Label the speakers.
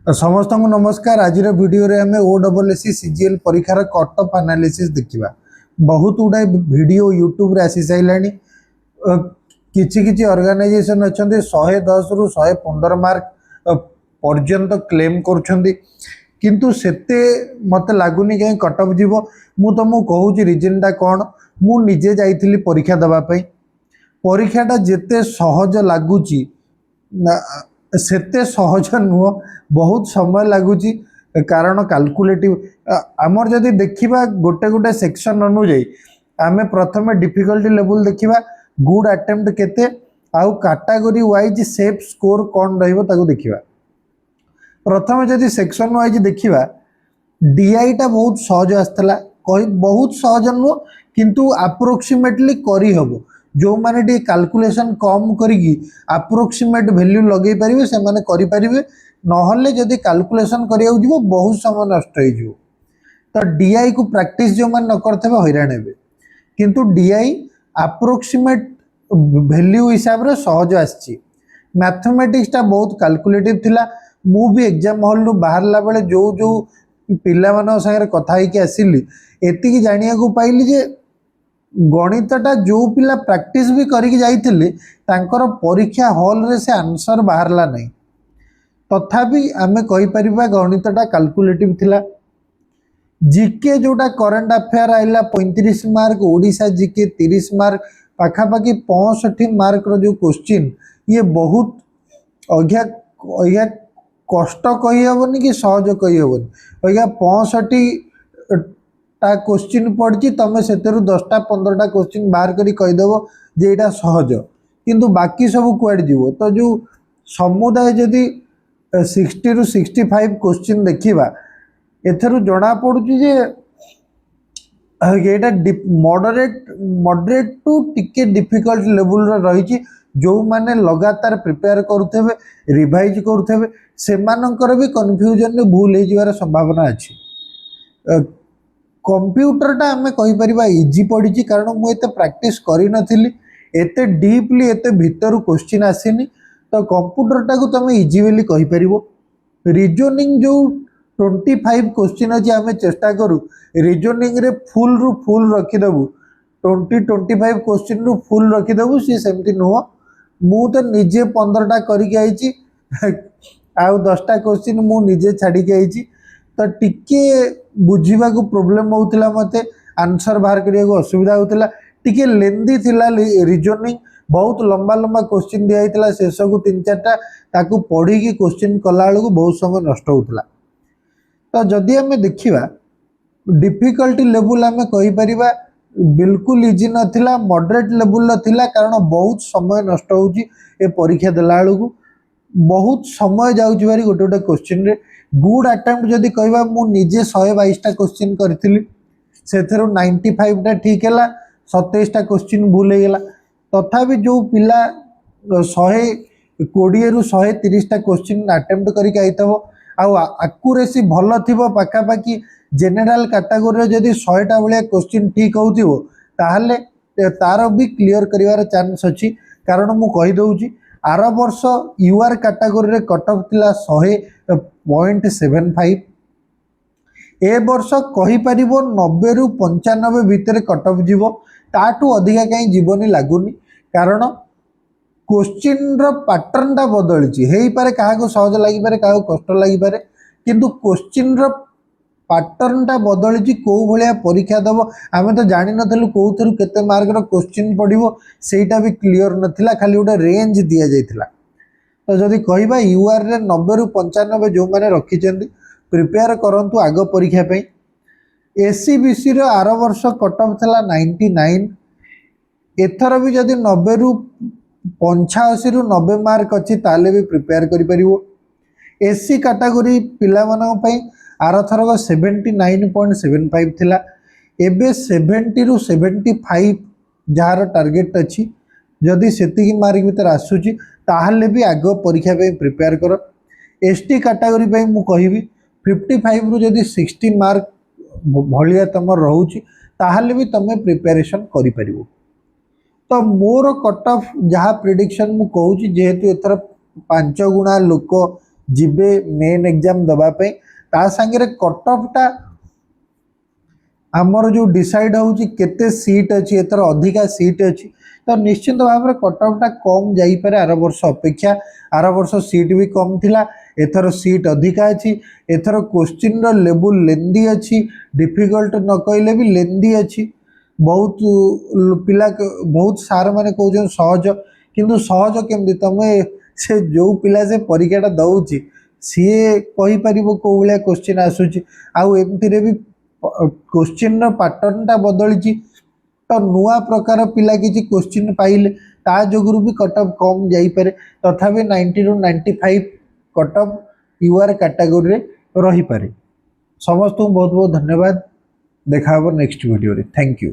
Speaker 1: समस्त को नमस्कार। आज वीडियो रे हमें ओडब्ल्यूएससी सीजीएल परीक्षार कट ऑफ एनालिसिस देखा। बहुत गुड़ाए वीडियो यूट्यूब रे आसी साइलानी। किछि किछि ऑर्गेनाइजेशन अच्छा 110 रु 115 मार्क पर्यंत क्लेम कर किंतु सेते मत लगुनि कहीं कट ऑफ जीव। मु तुमको कहूँ रिजनटा कौन। मु निजे जाइथिली परीक्षा दवाई। परीक्षाटा जिते सहज लगुच सेते सहज नुह, बहुत समय लगुच। कारण कैलकुलेटिव आमर जदि देखा गोटे गोटे सेक्शन अनुजाई आम प्रथम डिफिकल्टी लेवल देखा गुड अटेम्प्ट केते आउ कैटेगरी वाइज सेफ स्कोर कौन रहिबो देखा। प्रथम जदि सेक्शन वाइज देखा डीआईटा बहुत सहज आसला, बहुत सहज नुह किंतु अप्रोक्सीमेटली करी हबो। जो माने टी कैलकुलेशन कम करिकी अप्रोक्सीमेट वैल्यू लगे पारिबे से माने करि पारिबे। नहले जदि कैलकुलेशन करिया जीवो बहुत समय नष्ट हो जीवो। तो डीआई को प्रैक्टिस जो माने न करथबे हैरान हेबे। किंतु डीआई अप्रोक्सीमेट वैल्यू हिसाब रे सहज आछि। मैथमेटिक्स टा बहुत कैलकुलेटिव थिला। मु भी एग्जाम हॉल रु बाहरला बेले जो जो पिला मानक संगे कथा होइके आसिली एतिकी जानिया को पाइली जे गणितटा जो पिला प्रैक्टिस भी करके जाइथिले तांकर परीक्षा हॉल रे से आंसर बाहरला नहीं। तथापि आमे कहि परिबा गणितटा कैलकुलेटिव थिला। जीके जोटा करंट अफेयर आइला 35 मार्क, ओडिशा जीके 30 मार्क, पाखापाखि 65 मार्क रो जो क्वेश्चन ये बहुत अघिया कष्ट कही हेबनी कि सहज कही हेबनी। अघिया 65 टा क्वेश्चन पड़ी तुम से 10टा 15टा क्वेश्चन बाहर करी कहीदेव जे यहाँ सहज किंतु बाकी सब कुआड जीव। तो जो समुदाय जदि 60 रु 65 क्वेश्चन देखा एथरू जना पड़ुची जे यहाँ मॉडरेट टू टिके डिफिकल्ट लेवल रही। जो माने लगातार प्रिपेयर करुथे रिवाइज करुथे सेमानंकर भी कन्फ्यूजन भूल हो जावार संभावना अच्छी। कंप्यूटरटा आम कहीपर इजी पड़ी कारण मुझे प्रैक्टिस करी नथिली, एते डीपली एते भीतर क्वेश्चन आसीनी। तो कंप्यूटरटा को तुम इजी बोली कहीपर। रिजनिंग जो 25 क्वेश्चन अच्छे आम चेष्टा करूँ रिजनिंग रे फुल रु फुल रखीदेबू। 20-25 क्वेश्चन रु फुल रखीदेबू सी सेमती नुह। मु तो निजे 15टा करके आइची आउ 10टा क्वेश्चन मु निजे छाड़ी के आइची। तो टिके बुझीबा को प्रॉब्लम होउतिला, मते आंसर बाहर करिया को असुविधा होउतिला। टिके लेंदी थिला रिजनिंग, बहुत लंबा लंबा क्वेश्चन दिया हितला शेष को 3-4टा ताकू पढ़ी की क्वेश्चन कला बेलू को बहुत समय नष्ट होउतिला। तो जदि आम देखिबा डिफिकल्टी लेवल आम कहि परिबा बिल्कुल इजी नथिला, मॉडरेट लेवल थिला। कारण बहुत समय नष्ट होउची ए परीक्षा देला बेलू बहुत समय जाउची बारी गोटे गोटे क्वेश्चन रे। गुड अटेम्प्ट जदि कहबा मु निजे 122टा क्वेश्चन करथिली सेथरो 95 टा ठीक हैला, 27टा क्वेश्चन भूल हो गला। तथापि जो पिला 120 रु 130टा क्वेश्चन अटेम्प्ट करके आइतबो आउ एक्यूरेसी भल थिबो पाखापाखि जनरल कैटेगरी जदि 100टा भलिया क्वेश्चन ठीक होउथिबो ताहले तार भी क्लियर करिवार चांस अछि। कारण मु कहि दउची आर वर्ष यूआर कैटेगरी रे कट ऑफ थिला 100.75। ए वर्ष कहि परिबो 90 रु 95 भितर कट ऑफ जीवो, ताटू अधिका कहीं जीवनी लागुनी। कारण क्वेश्चन रो पैटर्न टा बदलची हेई पारे, काहाको सहज लागि पारे, काहाको कष्ट लागि पारे, किंतु क्वेश्चन रो पैटर्न टा बदलची। को भलिया परीक्षा दबो आमे तो जानि नथलु कोथरु केते मार्क रो क्वेश्चन पडिबो सेटा भी क्लियर नथिला, खाली गोटे रेंज दिया जाइथिला। तो जदि कहबा यूआर रे 90 रु 95 जो माने रखिचंदी प्रिपेयर करंतु आगो परीक्षा पे। एससीबीसी रो आर वर्ष कट ऑफ थला 99। एथर भी जदि 90 रु 85 रु 90 मार्क अच्छी ताले भी प्रिपेयर करि परिबो। एससी कैटेगरी पिला मानन पई आर थरक 79.75 थिला, एबे 70 रु 75 जार टार्गेट अच्छी। जदि सेतिकी मार्क भीतर आसुची ताहले भी आगो परीक्षा पे प्रिपेयर कर। एसटी कैटेगरी पे मु कहिबी 55 रु जदि 60 मार्क भलिया तुम रहउची ताहले भी तुम प्रिपरेशन करि परिबो। तो मोर कट ऑफ जहाँ प्रिडिक्शन मु कहूची जेहेतु एथर 5 गुणा लोक जिबे मेन एग्जाम दबापे ता सांगे कट ऑफटा आमर जो डिसाइड होची केते सीट अच्छी एतर अधिका सीट अच्छी तो निश्चित भाव में कट ऑफटा कम जाइपे आर वर्ष अपेक्षा आर वर्ष सीट भी कम थिला एथर सीट अधिका अच्छी एथर क्वेश्चन लेवल लेंदी अच्छी डिफिकल्ट न कहले भी लेंदी अच्छी बहुत पिला बहुत सार मैंने कहते सहज किंतु सहज केमती तुम से जो पिला से परीक्षाटा दौची सी कहीपर कौ भाया क्वेश्चन आसूची आउ एमती भी क्वेश्चन पैटर्नटा बदली तो नुआ प्रकार पिला किसी क्वेश्चन पाइले ता जोगुरु भी कट ऑफ कम जाइपे तथापि 90 ରୁ 95 कट ऑफ यूआर कैटेगोरी रही पारे। समस्त बहुत बहुत धन्यवाद। देखा नेक्स्ट वीडियो रे। Thank you.